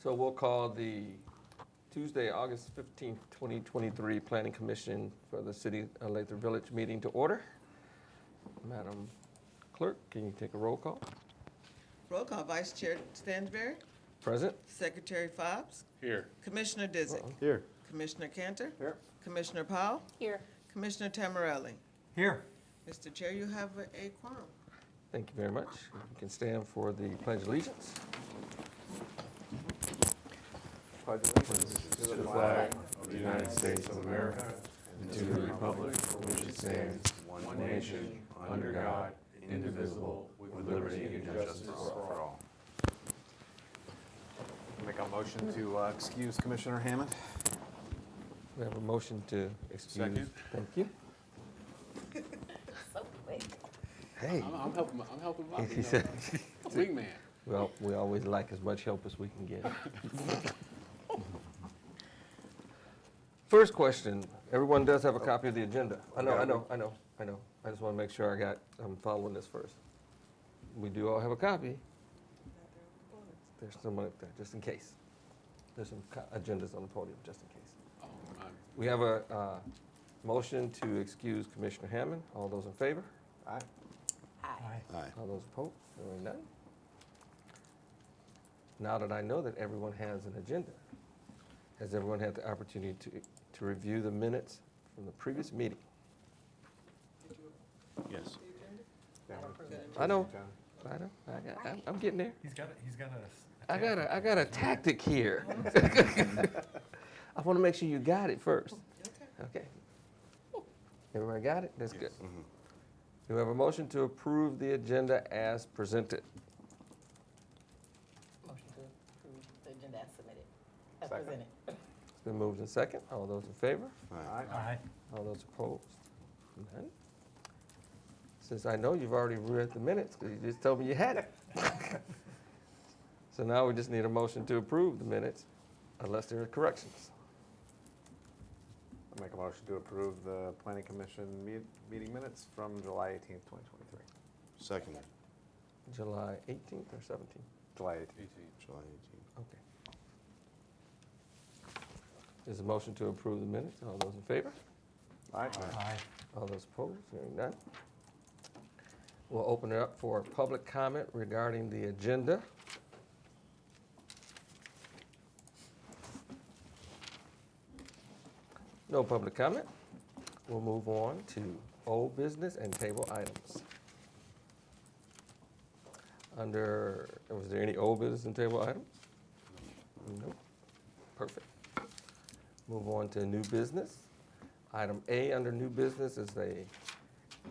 So we'll call the Tuesday, August 15th, 2023 Planning Commission for the City of Lathrup Village meeting to order. Madam Clerk, can you take a roll call? Roll call, Vice Chair Stansberry, Present? Secretary Fobbs, Here. Commissioner Disick, Here. Commissioner Cantor, Here. Commissioner Powell, Here. Commissioner Tamarelli. Here. Mr. Chair, you have a quorum. Thank you very much. You can stand for the Pledge of Allegiance. Pledge allegiance to the flag of the United States of America and to the republic for which it stands, one nation, under God, indivisible, with liberty and justice for all. Make a motion to excuse Commissioner Hammond. We have a motion to excuse. Second. Thank you. So quick. Hey. I'm helping out, He said- wingman. Well, we always like as much help as we can get. First question, everyone does have a copy of the agenda. I know. I just want to make sure I'm following this first. We do all have a copy. There's someone up there, just in case. There's some agendas on the podium, just in case. Oh, We have a motion to excuse Commissioner Hammond. All those in favor? Aye. Aye. All those opposed? Hearing none. Now that I know that everyone has an agenda, has everyone had the opportunity to review the minutes from the previous meeting? Yes. I know. I'm getting there. I got a tactic here. I want to make sure you got it first. Okay. Everybody got it? That's good. Do we have a motion to approve the agenda as presented? Motion to approve the agenda as submitted, as Second. presented. It's been moved and second. All those in favor? Aye. All those opposed? None. Since I know you've already read the minutes, because you just told me you had it. So now we just need a motion to approve the minutes, unless there are corrections. I'll make a motion to approve the Planning Commission meeting minutes from July 18th, 2023. Second. July 18th or 17th? July 18th. July 18th. Okay. There's a motion to approve the minutes. All those in favor? Aye. All those opposed? Hearing none. We'll open it up for public comment regarding the agenda. No public comment. We'll move on to old business and table items. Was there any old business and table items? No. Perfect. Move on to new business. Item A under new business is a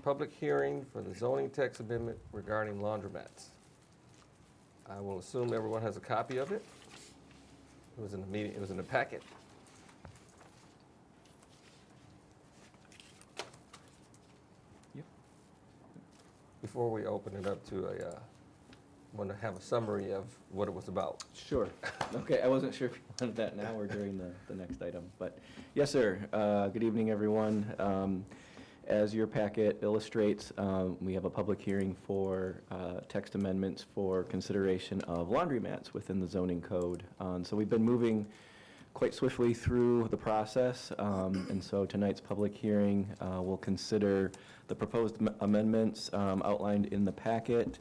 public hearing for the zoning text amendment regarding laundromats. I will assume everyone has a copy of it. It was in the meeting, it was in the packet. Before we open it up to want to have a summary of what it was about. Sure. Okay, I wasn't sure if you wanted that now or during the next item, but yes, sir. Good evening, everyone. As your packet illustrates, we have a public hearing for text amendments for consideration of laundromats within the zoning code. So we've been moving quite swiftly through the process, and so tonight's public hearing will consider the proposed amendments outlined in the packet.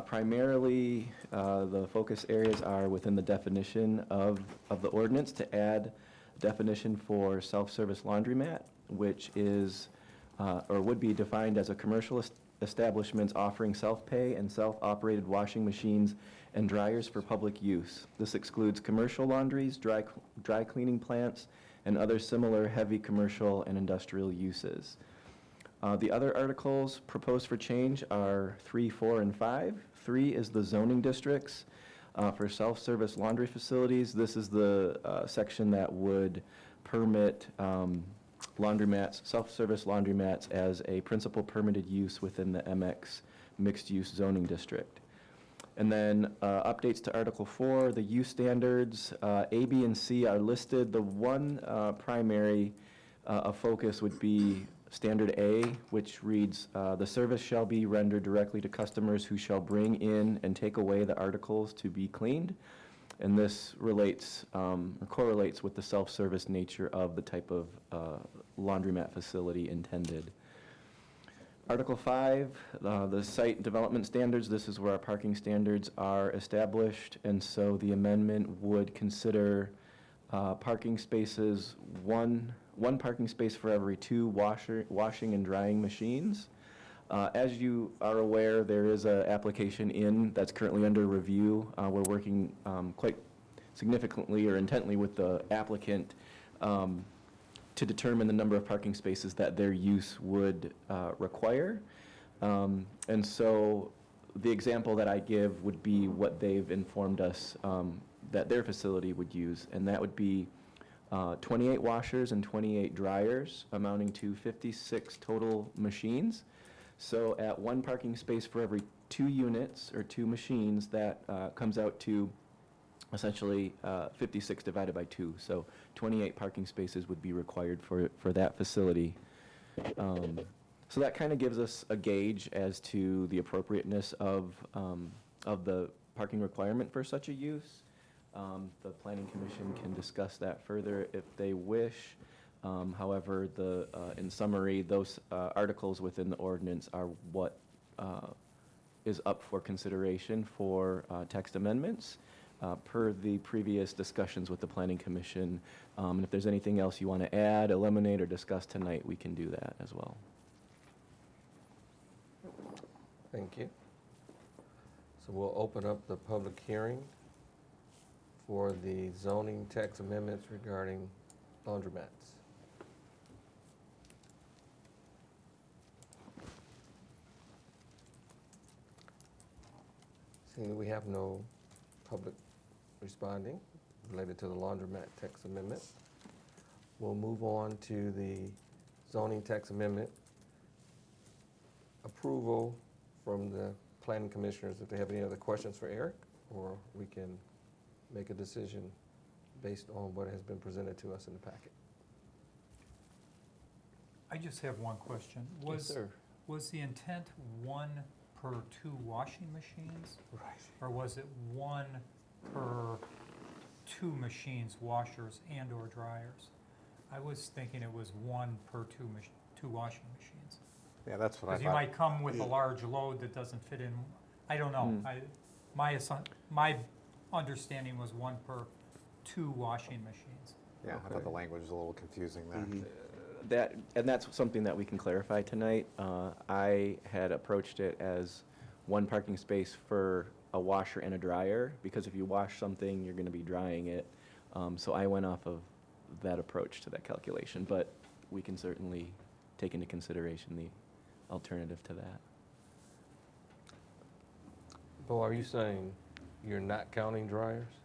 Primarily, the focus areas are within the definition of the ordinance to add definition for self-service laundromat, which is or would be defined as a commercial establishments offering self-pay and self-operated washing machines and dryers for public use. This excludes commercial laundries, dry cleaning plants, and other similar heavy commercial and industrial uses. The other articles proposed for change are 3, 4, and 5. 3 is the zoning districts for self-service laundry facilities. This is the section that would permit laundromats, self-service laundromats as a principal permitted use within the MX mixed-use zoning district. And then updates to Article 4, the use standards, A, B, and C are listed. The one primary focus would be Standard A, which reads, the service shall be rendered directly to customers who shall bring in and take away the articles to be cleaned. And this relates or correlates with the self-service nature of the type of laundromat facility intended. Article 5, the site development standards. This is where our parking standards are established, and so the amendment would consider parking spaces, one parking space for every 2 washing and drying machines. As you are aware, there is an application that's currently under review. We're working quite significantly or intently with the applicant to determine the number of parking spaces that their use would require. And so the example that I give would be what they've informed us that their facility would use, and that would be 28 washers and 28 dryers, amounting to 56 total machines. So at 1 parking space for every 2 units or 2 machines, that comes out to essentially 56 divided by 2. So 28 parking spaces would be required for that facility. So that kind of gives us a gauge as to the appropriateness of the parking requirement for such a use. The Planning Commission can discuss that further if they wish. However, in summary, those articles within the ordinance are what is up for consideration for text amendments per the previous discussions with the Planning Commission. And if there's anything else you want to add, eliminate, or discuss tonight, we can do that as well. Thank you. So we'll open up the public hearing for the zoning text amendments regarding laundromats. Seeing that we have no public responding related to the laundromat text amendment, we'll move on to the zoning text amendment approval from the planning commissioners if they have any other questions for Eric, or we can make a decision based on what has been presented to us in the packet. I just have one question. Yes, sir. Was the intent 1 per 2 washing machines? Right. Or was it 1 per 2 machines, washers and or dryers? I was thinking it was 1 per 2 washing machines. Yeah, that's what I Because you thought. might come with a large load that doesn't fit in, I don't know. My understanding was 1 per 2 washing machines. Yeah, I thought the language was a little confusing there. That's something that we can clarify tonight. I had approached it as 1 parking space for a washer and a dryer, because if you wash something, you're going to be drying it. So I went off of that approach to that calculation, but we can certainly take into consideration the alternative to that. Bo, are you saying you're not counting dryers?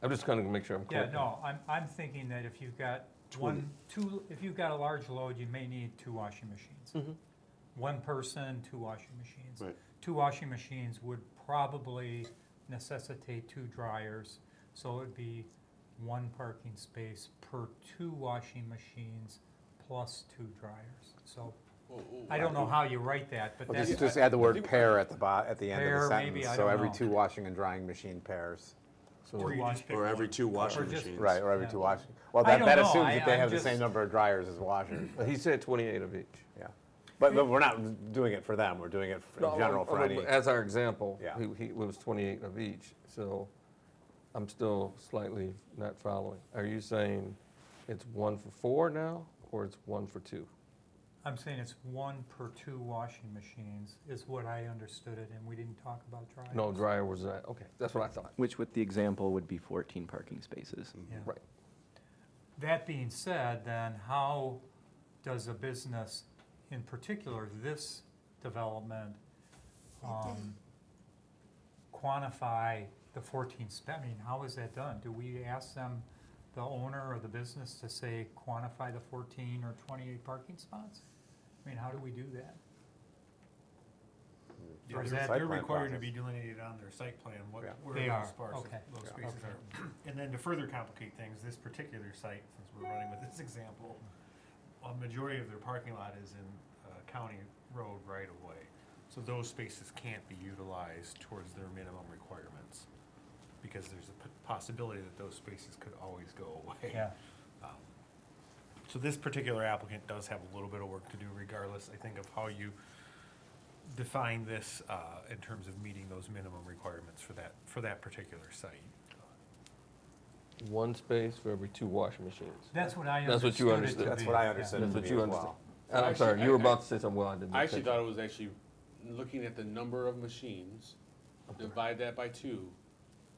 I'm just going to make sure I'm clear. Yeah, no, I'm thinking that if you've got if you've got a large load, you may need 2 washing machines. 1 person, 2 washing machines. Right. 2 washing machines would probably necessitate 2 dryers, so it would be 1 parking space per 2 washing machines plus 2 dryers. So I don't know how you write that, but Well, that's just add the word pair at the end Pair, of the maybe, sentence. I So don't every know. 2 washing and drying machine pairs. So Or you just pick Or every 2 washing Or just- machines. Right, or every Yeah. 2 washing. Well, I that don't know. assumes that they I'm have the just- same number of dryers as washers. he said 28 of each. Yeah. But we're not doing it for them. We're doing it in general for any. As our example, Yeah. it was 28 of each. So I'm still slightly not following. Are you saying it's 1 for 4 now, or it's 1 for 2? I'm saying it's 1 per 2 washing machines is what I understood it, and we didn't talk about dryers. No, dryer was that. Okay, that's what I thought. Which with the example would be 14 parking spaces. Yeah. Right. That being said, then how does a business, in particular this development, quantify the 14 I mean, how is that done? Do we ask them, the owner or the business, to say quantify the 14 or 28 parking spots? I mean, how do we do that? Or is that, Site They're plan required to process. be delineated on their site plan, Yeah. where They those are, parts, okay. those spaces are. And then to further complicate things, this particular site, since we're running with this example, a majority of their parking lot is in county road right of way. So those spaces can't be utilized towards their minimum requirements because there's a possibility that those spaces could always go away. Yeah. So this particular applicant does have a little bit of work to do regardless, I think, of how you define this in terms of meeting those minimum requirements for that particular site. One space for every 2 washing machines. That's what I That's what you understood it to understood. be. That's what I Yeah. understood That's it to what be you as understand. well. I'm sorry, you were about to say something, well, I didn't. I actually catch thought it. it was actually looking at the number of machines, divide that by 2,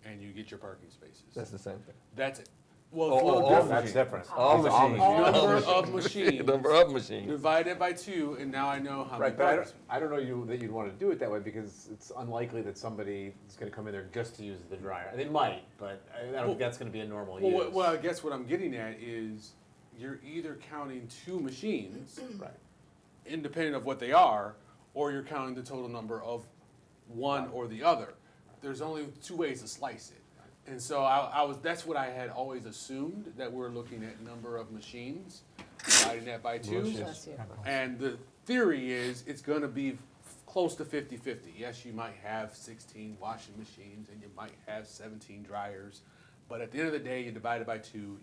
and you get your parking spaces. That's the same thing. That's it. Well, Oh, it's a little all different. That's different. All These are machines. Number of machines. Number of machines. Divide it by 2, and now I know how many Right, but I parking. don't know that you'd want to do it that way because it's unlikely that somebody is going to come in there just to use the dryer. They might, but I don't think that's going to be a normal use. Well, I guess what I'm getting at is you're either counting 2 machines, Right. independent of what they are, or you're counting the total number of one or the other. There's only 2 ways to slice it. And so that's what I had always assumed, that we're looking at number of machines, dividing that by 2. And the theory is it's gonna be close to 50-50. Yes, you might have 16 washing machines and you might have 17 dryers, but at the end of the day, you divide it by 2, you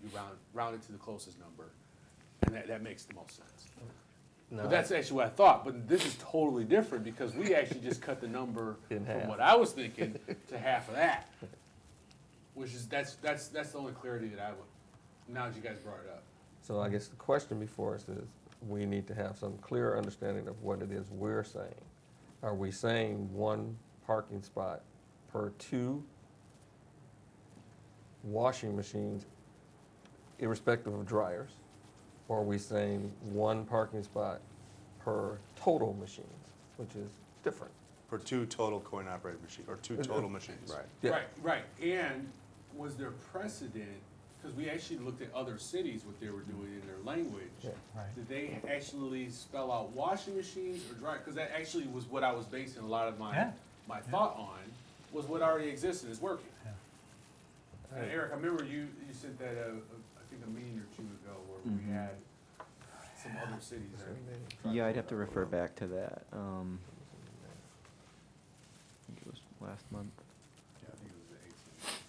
round it to the closest number, and that makes the most sense. No, But that's actually what I thought, but this is totally different because we actually just cut the number In half. from what I was thinking to half of that. Which is, that's the only clarity that I would, now that you guys brought it up. So I guess the question before us is, we need to have some clear understanding of what it is we're saying. Are we saying 1 parking spot per 2 washing machines, irrespective of dryers? Or are we saying 1 parking spot per total machines, which is different? For 2 total coin-operated machines, or 2 total machines. Right. Yeah. Right. And was there precedent, because we actually looked at other cities, what they were doing in their language. Yeah. Right. Did they actually spell out washing machines or dry? Because that actually was what I was basing a lot of Yeah. my thought on, was what already existed is working. Yeah. And Eric, I remember you sent that, I think a meeting or 2 ago, where we Mhm. had some other cities there. Yeah, I'd have to refer back to that. I think it was last month. Yeah, I think it was the 18th.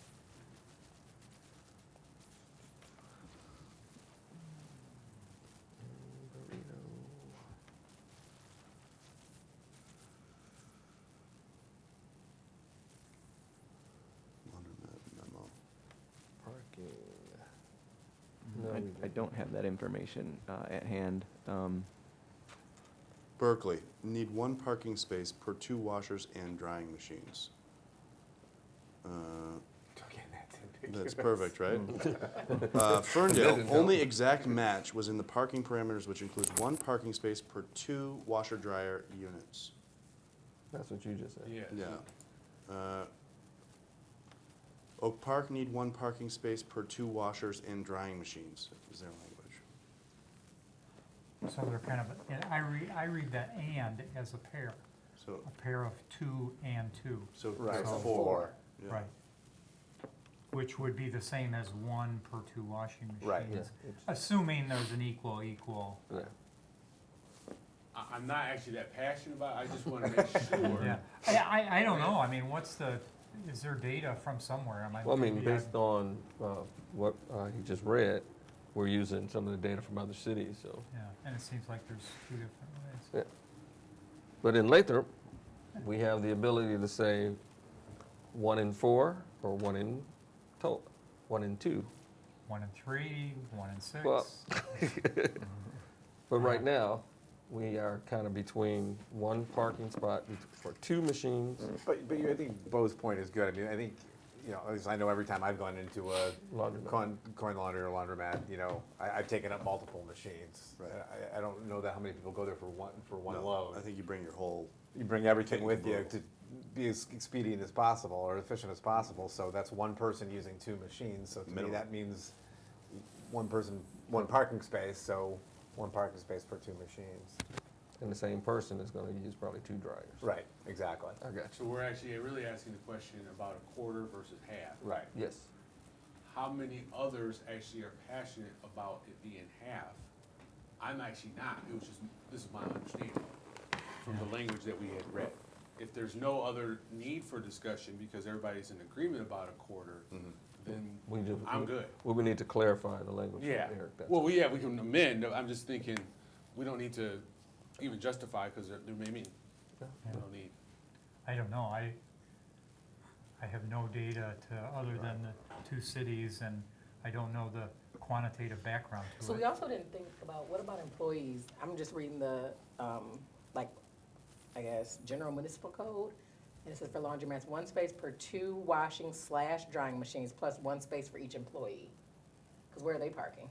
Laundromat memo. Parking. Mhm. No, I- we I don't have that information at hand. Berkeley, need 1 parking space per 2 washers and drying machines. Okay, that's That's ambiguous. perfect, right? That Ferndale, didn't only help. exact match was in the parking parameters, which includes 1 parking space per 2 washer-dryer units. That's what you just said. Yeah. Yeah. Oak Park need 1 parking space per 2 washers and drying machines, is their language. So they're kind of, and I read that "and" as a pair, So, a pair of 2 and 2. so Right, So 4. yeah. Right. Which would be the same as 1 per 2 washing machines. Right. Yeah, it's- Assuming there's an equal. yeah. I'm not actually that passionate about it, I just want to make sure. Yeah. I don't know, I mean, is there data from somewhere? Well, I mean, maybe based on what he just read, we're using some of the data from other cities, so. Yeah, and it seems like there's 2 different ways. Yeah. But in Lathrup, we have the ability to say 1 in 4 or 1 in total, 1 in 2. 1 and 3, 1 and 6. Well, But right now, we are kind of between 1 parking spot for 2 machines. But I think Bo's point is good. I mean, I think, at least I know every time I've gone into a Laundromat. coin laundry or laundromat, I've taken up multiple machines. Right. I don't know that how many people go there for one No, load. I think you bring your whole, You bring everything Take with the you boat. to be as expedient as possible or efficient as possible, so that's 1 person using 2 machines, so to me, Minimum. that means 1 person, 1 parking space, so 1 parking space per 2 machines. And the same person is going to use probably 2 dryers. Right, exactly. I got So we're actually really asking the question about a quarter versus half. Right. you. Yes. How many others actually are passionate about it being half? I'm actually not, it was just, this is my understanding from the language that we had read. if there's no other need for discussion because everybody's in agreement about a quarter, then I'm good. We would need to clarify the language, Yeah, Eric. that's well, all. we can amend, I'm just thinking, we don't need to even justify, because there may be no need. I don't know, I have no data to, other than the two cities, and I don't know the quantitative background to So we it. also didn't think about, what about employees? I'm just reading the, like, I guess, general municipal code. And it says for laundromats, 1 space per 2 washing/drying machines plus 1 space for each employee. Because where are they parking?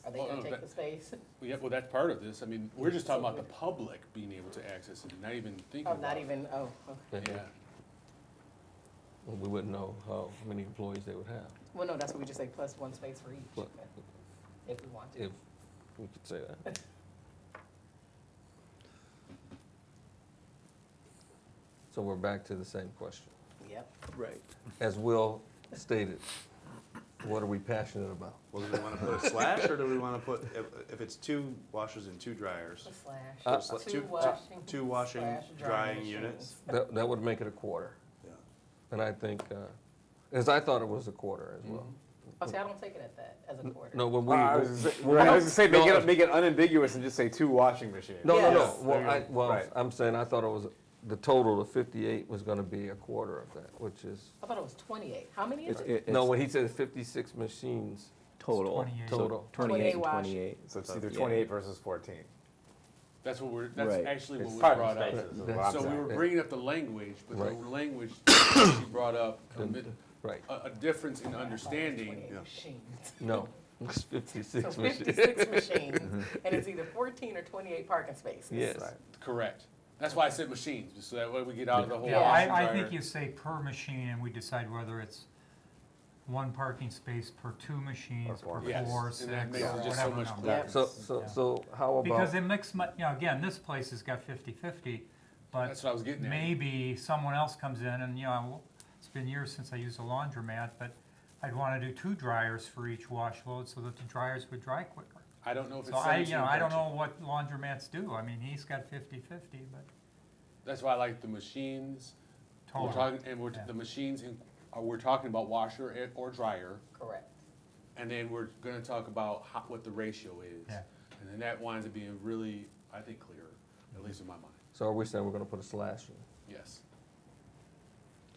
Are they Well, gonna no, take the space? Yeah, well, that's part of this, I mean, we're just talking about the public being able to access it, not even thinking Oh, about not it. even, oh, okay. Yeah, Well, we wouldn't know how many employees they would have, Well, no, that's what we just say, plus 1 space for each, But- if we want to. if we could say that. So we're back to the same question. Yep. Right. As Will stated, what are we passionate about? Well, do we want to put a slash, or do we want to put, if it's 2 washers and 2 dryers? A slash. Uh, Sla- Two washing two washing, slash drying machines. units? That would make it a quarter. Yeah. And I think, as I thought it was a quarter as well. Oh, see, I don't take it at that, as a quarter. No, when we. I was gonna say, make it unambiguous and just say 2 washing machines. No, no, no. Yes. Well, Right. I'm saying I thought it was, the total of 58 was gonna be a quarter of that, which is, I thought it was 28. How many is It's, it? no, when he said 56 machines, total. 28. So Total. 28 and 28 28. So it's either Yeah. 28 versus 14. that's Right. actually what It's was parking brought up. spaces is what That's- I'm So we saying. were bringing up the language, but the Right. language she brought up right, a difference in understanding. 28 Yeah. machines. no, it's 56 So machines. 56 machines, and it's either 14 or 28 parking spaces. Yes. Right. Correct. That's why I said machines, just so that way we get out of the whole. Yeah, washer I dryer. think you say per machine, and we decide whether it's 1 parking space per 2 machines, Or per 4 Yes, 4, and 6, that makes it just so whatever much number. clearer. Yep. So how Because about, it makes, again, this place has got 50/50, but That's what I was getting at. maybe someone else comes in and, it's been years since I used a laundromat, but I'd want to do 2 dryers for each wash load so that the dryers would dry quicker. I don't know if it's So 17 or I don't 13. know what laundromats do. I mean, he's got 50/50, but That's why I like the machines. We're total. talking, and Yeah. the machines, we're talking about washer or dryer, Correct. and then we're gonna talk about what the ratio is. Yeah. And then that winds up being really, I think, clearer, at least in my mind. so are we saying we're gonna put a slash in? Yes.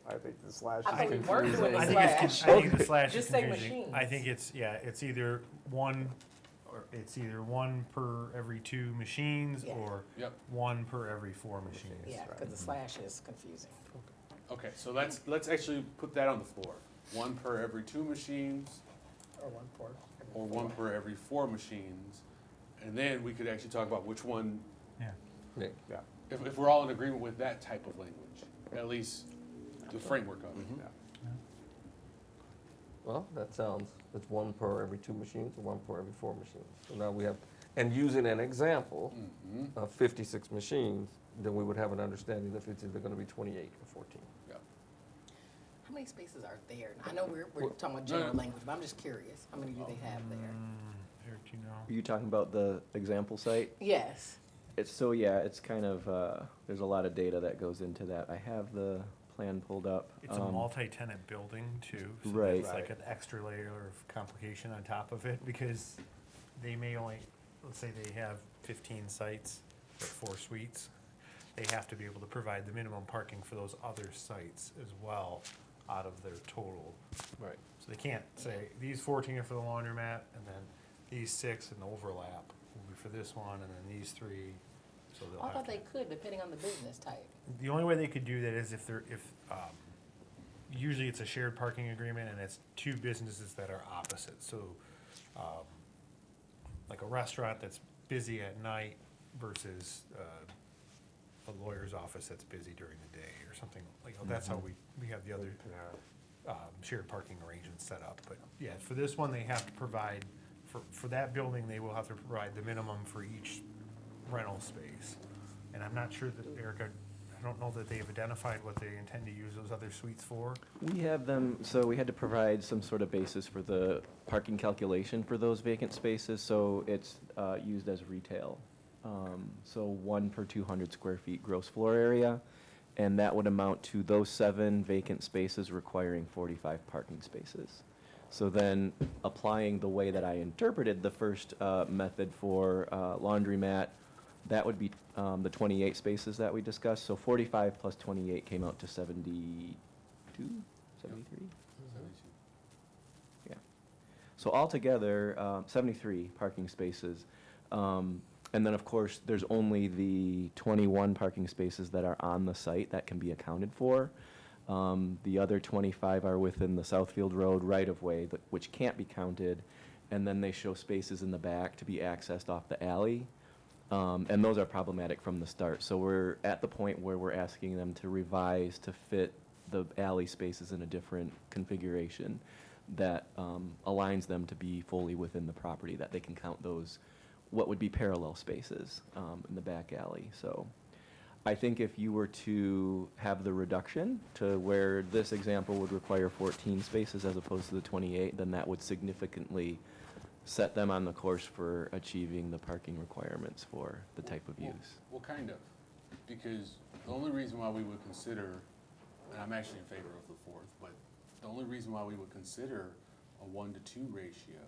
I think the slash I is thought we weren't doing I the think slash. I think the slash Just is say confusing. machines. I think it's either 1, or it's either 1 per every 2 machines, Yeah. or Yep. 1 per every 4 machines. Yeah, because the slash is confusing. Okay, so let's actually put that on the floor. 1 per every 2 machines, Or 1 per. every or 4. 1 per every 4 machines. And then we could actually talk about which one, Yeah. Nick? Yeah. if we're all in agreement with that type of language, at least the framework of it. Yeah. Well, that sounds, it's 1 per every 2 machines or 1 per every 4 machines. So now we have, and using an example Mhm. of 56 machines, then we would have an understanding if it's either gonna be 28 or 14. How many spaces are there? I know we're Well, talking about no, general no. language, but I'm just curious. How many do they have there? Eric, do you know? Are you talking about the example site? Yes. It's kind of, there's a lot of data that goes into that. I have the plan pulled up. It's a multi-tenant building too, so Right. there's like an extra layer of complication on top of it, because they may only, let's say they have 15 sites, or 4 suites. They have to be able to provide the minimum parking for those other sites as well out of their total. Right. So they can't say, these 14 are for the laundromat, and then these 6 in the overlap will be for this one, and then these 3, so they'll I have thought to. they could, depending on the business type. The only way they could do that is if usually it's a shared parking agreement and it's 2 businesses that are opposite. So, like a restaurant that's busy at night versus a lawyer's office that's busy during the day or something. Like, that's how we have the other shared parking arrangements set up. But yeah, for this one, they have to provide, for that building, they will have to provide the minimum for each rental space. And I'm not sure that, Erica, I don't know that they've identified what they intend to use those other suites for. We have them, so we had to provide some sort of basis for the parking calculation for those vacant spaces, so it's used as retail. So 1 per 200 square feet gross floor area, and that would amount to those 7 vacant spaces requiring 45 parking spaces. So then, applying the way that I interpreted the first method for laundromat, that would be the 28 spaces that we discussed. So 45 plus 28 came out to 72, 73? Yeah. So altogether, 73 parking spaces. And then, of course, there's only the 21 parking spaces that are on the site that can be accounted for. The other 25 are within the Southfield Road right-of-way, which can't be counted. And then they show spaces in the back to be accessed off the alley. And those are problematic from the start. So we're at the point where we're asking them to revise to fit the alley spaces in a different configuration that aligns them to be fully within the property, that they can count those, what would be parallel spaces in the back alley. So I think if you were to have the reduction to where this example would require 14 spaces as opposed to the 28, then that would significantly set them on the course for achieving the parking requirements for the type of use. Well, kind of, because the only reason why we would consider, and I'm actually in favor of the 4th, but the only reason why we would consider a 1-to-2 ratio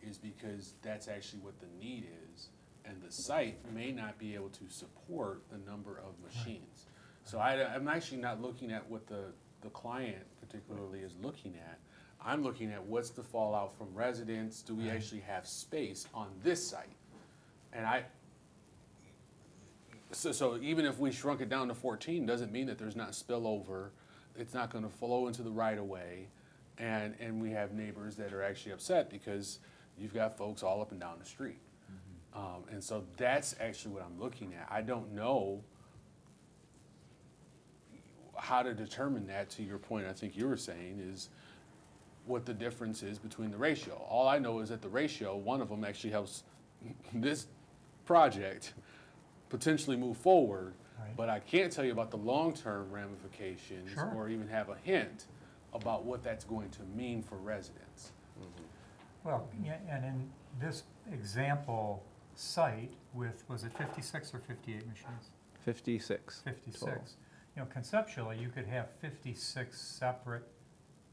is because that's actually what the need is, and the site may not be able to support the number of machines. So I'm actually not looking at what the client particularly is looking at. I'm looking at what's the fallout from residents. Do we actually have space on this site? And so even if we shrunk it down to 14, doesn't mean that there's not spillover. It's not going to flow into the right of way, and we have neighbors that are actually upset because you've got folks all up and down the street. And so that's actually what I'm looking at. I don't know how to determine that, to your point, I think you were saying, is what the difference is between the ratio. All I know is that the ratio, one of them actually helps this project potentially move forward, Right. but I can't tell you about the long-term ramifications Sure. or even have a hint about what that's going to mean for residents. Well, yeah, and in this example site with, was it 56 or 58 machines? 56. 56. total. You know, conceptually, you could have 56 separate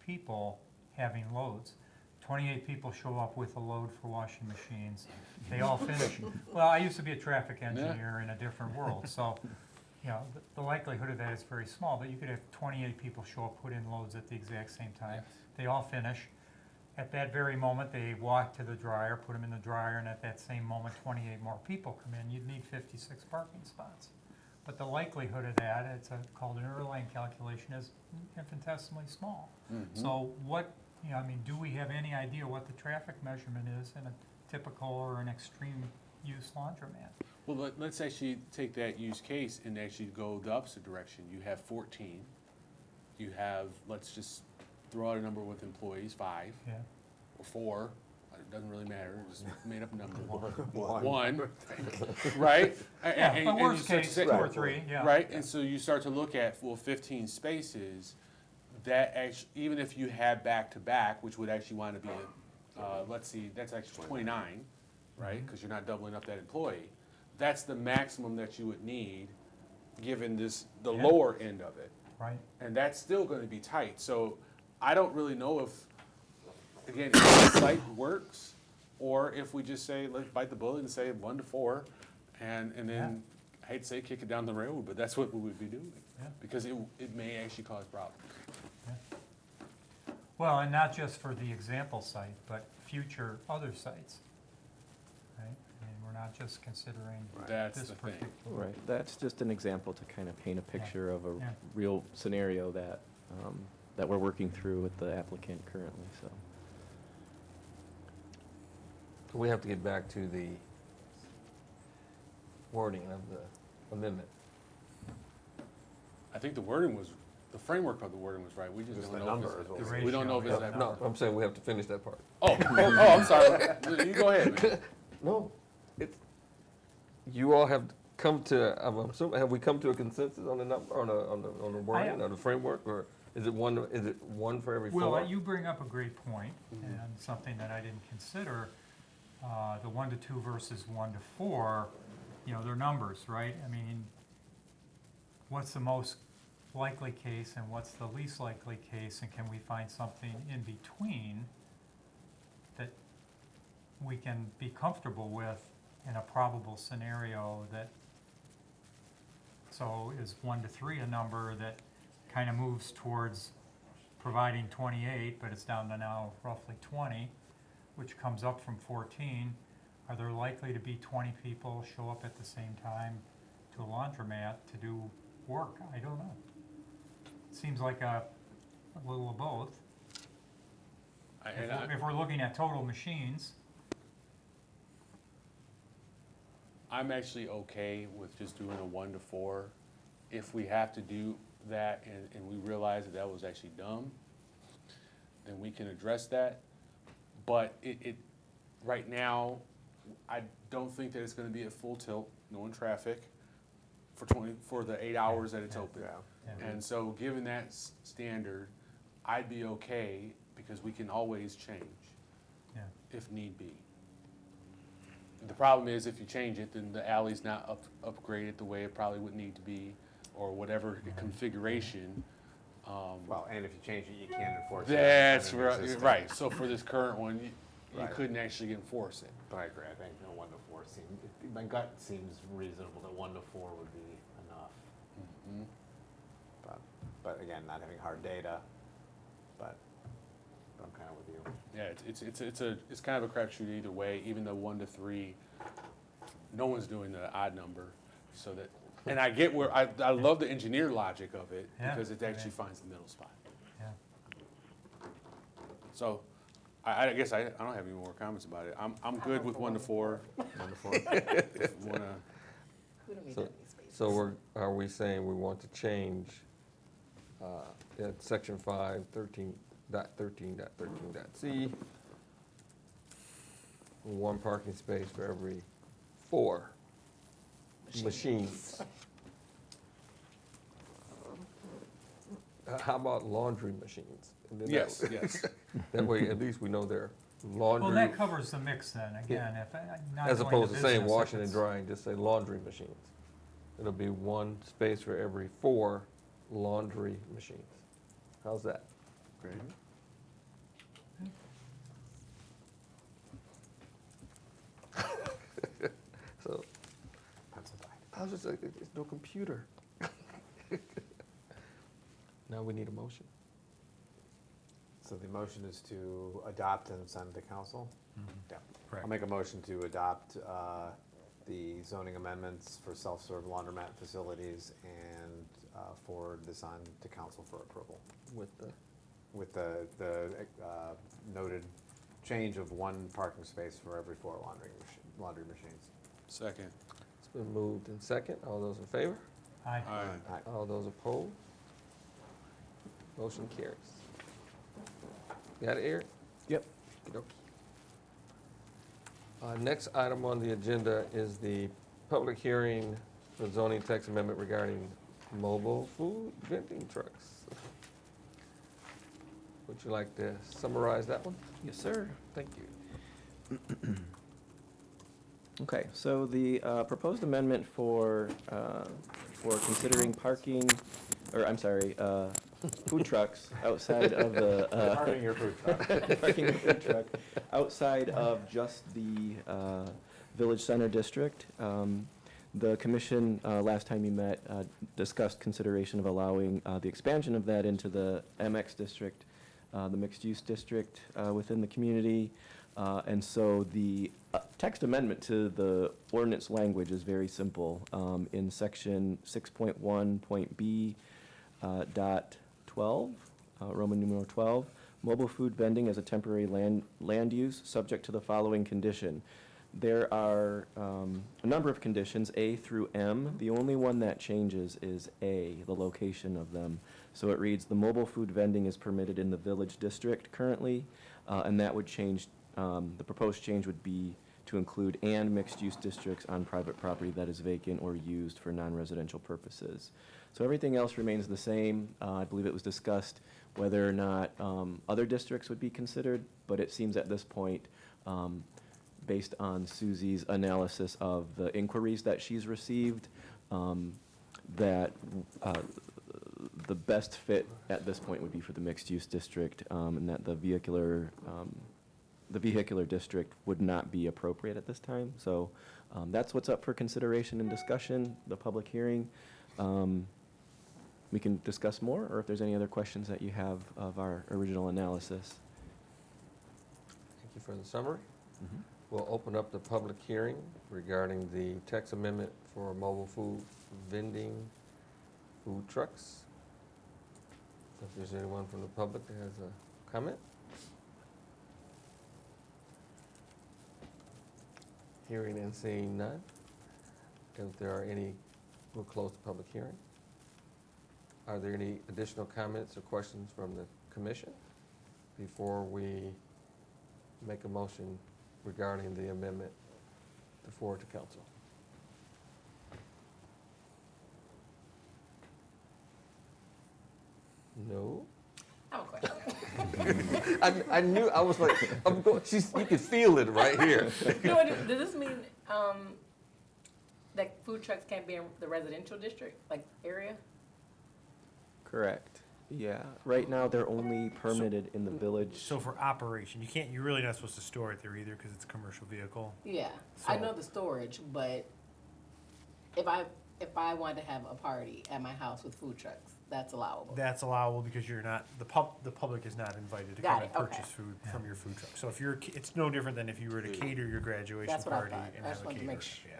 people having loads. 28 people show up with a load for washing machines. They all finish. Well, I used to be a traffic engineer in a different world, so, you know, the likelihood of that is very small, but you could have 28 people show up, put in loads at the exact same time. They all finish. At that very moment, they walk to the dryer, put them in the dryer, and at that same moment, 28 more people come in. You'd need 56 parking spots. But the likelihood of that, it's called an Erlang calculation, is infinitesimally small. So what, you know, I mean, do we have any idea what the traffic measurement is in a typical or an extreme use laundromat? Well, let's actually take that use case and actually go the opposite direction. You have 14. You have, let's just throw out a number with employees, 5 Yeah, or 4. It doesn't really matter. Just made up a number. One. One, right? yeah, but you worst start to case, say- 2 or 3, yeah. Right, and so you start to look at, well, 15 spaces, that actually, even if you had back-to-back, which would actually want to be, let's see, that's actually 29, right? Because you're not doubling up that employee. That's the maximum that you would need, given the Yeah. lower end of it. Right. And that's still going to be tight. So I don't really know if, again, if the site works, or if we just say, let's bite the bullet and say 1 to 4, and then, I hate to say kick it down the road, but that's what we would be doing. Yeah. Because it may actually cause problems. Well, and not just for the example site, but future other sites, right? I mean, we're not just considering That's this the thing. particular. Right, that's just an example to kind of paint a picture of a Yeah. real scenario that, that we're working through with the applicant currently, so. We have to get back to the wording of the amendment. I think the wording was, the framework of the wording was right. We just Just don't the know number if is what it's, we're- we don't know if it's The that. ratio. No, I'm saying we have to finish that part. Oh, I'm sorry. You go ahead, man. No, it's, you all have come to, I'm assuming, have we come to a consensus on the number, on the wording, on the framework, or is it one for every 4? Well, you bring up a great point, and something that I didn't consider, the 1 to 2 versus 1 to 4, you know, they're numbers, right? I mean, what's the most likely case and what's the least likely case, and can we find something in between that we can be comfortable with in a probable scenario that, so is 1 to 3 a number that kind of moves towards providing 28, but it's down to now roughly 20, which comes up from 14. Are there likely to be 20 people show up at the same time to a laundromat to do work? I don't know. Seems like a little of both. If we're looking at total machines, I'm actually okay with just doing a 1 to 4. If we have to do that and we realize that that was actually dumb, then we can address that. But right now, I don't think that it's gonna be at full tilt, knowing traffic, for the 8 hours that it's open. Yeah. And so, given that standard, I'd be okay, because we can always change yeah. if need be. The problem is, if you change it, then the alley's not upgraded the way it probably would need to be, or whatever configuration. Well, and if you change it, you can't enforce it. That's on an right, existing- right. So for this current one, you Right. couldn't actually enforce it. But I agree, I think no 1 to 4 seems, my gut seems reasonable that 1 to 4 would be enough. Mhm. But again, not having hard data, but I'm kind of with you. Yeah, it's kind of a crapshoot either way, even though 1 to 3, no one's doing the odd number, so that, and I get where, I love the engineer logic of it, Yeah, because it actually yeah. finds the middle spot. Yeah. So, I guess I don't have any more comments about it. I'm good with 1 to 4. 1 to 4. If you wanna, We don't need So- that many spaces. So are we saying we want to change in section 5, 13.13.13.c, 1 parking space for every 4 machines? How about laundry machines? And then that- yes, yes. That way, at least we know they're Well, laundry, that covers the mix then, again, if, not as going opposed to saying business, if washing and it's- drying, just say laundry machines. It'll be 1 space for every 4 laundry machines. How's that? Great. So, Pencil died. I was just like, there's no computer. Now we need a motion. So the motion is to adopt and send to council? Yeah. Correct. I'll make a motion to adopt the zoning amendments for self-serve laundromat facilities and forward this on to council for approval. With the, With the noted change of 1 parking space for every 4 laundry machines. Second. it's been moved in second. All those in favor? Aye. Aye. Aye. All those opposed? Motion carries. Got it, Eric? Yep. Okey-dokey. Next item on the agenda is the public hearing for zoning text amendment regarding mobile food vending trucks. Would you like to summarize that one? Yes, sir. Thank you. Okay, so the proposed amendment for considering parking, or I'm sorry, food trucks outside of the. Parking your food truck. Parking your food truck outside of just the Village Center District. The commission, last time you met, discussed consideration of allowing the expansion of that into the MX district, the mixed-use district within the community. And so the text amendment to the ordinance language is very simple. In section 6.1.b dot 12, Roman numeral 12, mobile food vending as a temporary land use, subject to the following condition. There are a number of conditions, A through M. The only one that changes is A, the location of them. So it reads, the mobile food vending is permitted in the village district currently, and that would change, the proposed change would be to include and mixed-use districts on private property that is vacant or used for non-residential purposes. So everything else remains the same. I believe it was discussed whether or not other districts would be considered, but it seems at this point, based on Susie's analysis of the inquiries that she's received, that the best fit at this point would be for the mixed-use district, and that the vehicular district would not be appropriate at this time. So that's what's up for consideration and discussion, the public hearing. We can discuss more, or if there's any other questions that you have of our original analysis. Thank you for the summary. We'll open up the public hearing regarding the text amendment for mobile food vending food trucks. So if there's anyone from the public that has a comment? Hearing and seeing none. If there are any, we'll close the public hearing. Are there any additional comments or questions from the commission before we make a motion regarding the amendment to forward to council? No? I have a question. I knew, I was like, I'm going, you could feel it right here. No, does this mean, that food trucks can't be in the residential district, like, area? Correct. Yeah. Right now, they're only permitted in the village. So for operation, you're really not supposed to store it there either because it's a commercial vehicle. Yeah, I So- know the storage, but if I wanted to have a party at my house with food trucks, that's allowable. That's allowable because you're not, the public is not invited to Got come it, and okay. purchase food from your food truck. So if it's no different than if you were to cater your graduation That's what I party thought, and I have just a wanted to caterer. make sure.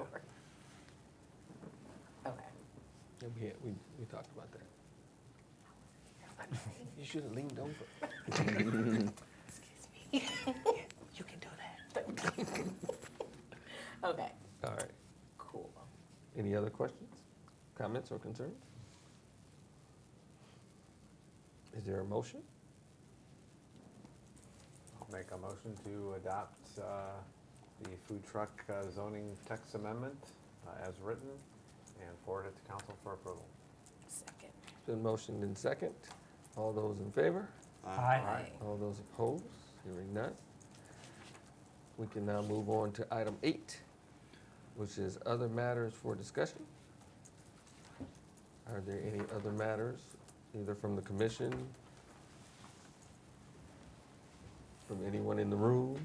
Yeah. Okay. We talked about that. You should have leaned over. You can do that. Okay, All right. cool. Any other questions, comments, or concerns? Is there a motion? I'll make a motion to adopt the food truck zoning text amendment as written and forward it to council for approval. Second. It's been motioned in second. All those in favor? Aye. All those opposed? Hearing none. We can now move on to item 8, which is other matters for discussion. Are there any other matters, either from the commission, from anyone in the room?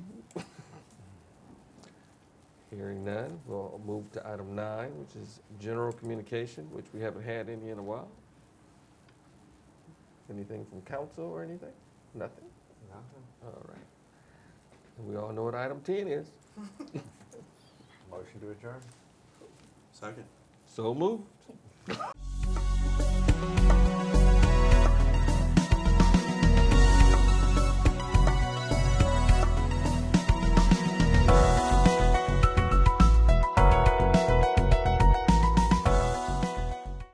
Hearing none, we'll move to item 9, which is general communication, which we haven't had any in a while. Anything from council or anything? Nothing? Nothing. All right. And we all know what item 10 is. Motion to adjourn. Second. So moved.